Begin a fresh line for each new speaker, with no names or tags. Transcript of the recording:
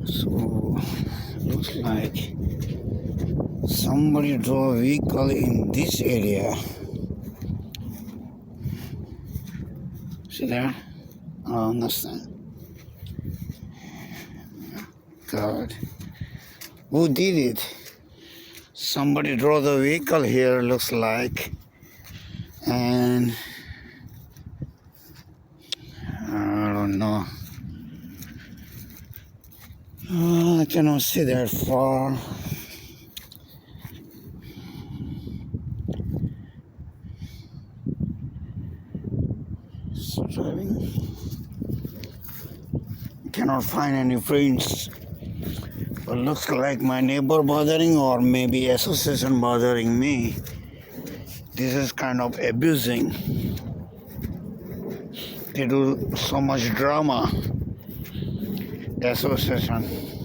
So looks like somebody drove a vehicle in this area. See there? I don't understand. God. Who did it? Somebody drove the vehicle here, looks like. And I don't know. I cannot see that far. So driving. Cannot find any prints. But looks like my neighbor bothering or maybe association bothering me. This is kind of abusing. They do so much drama. Association.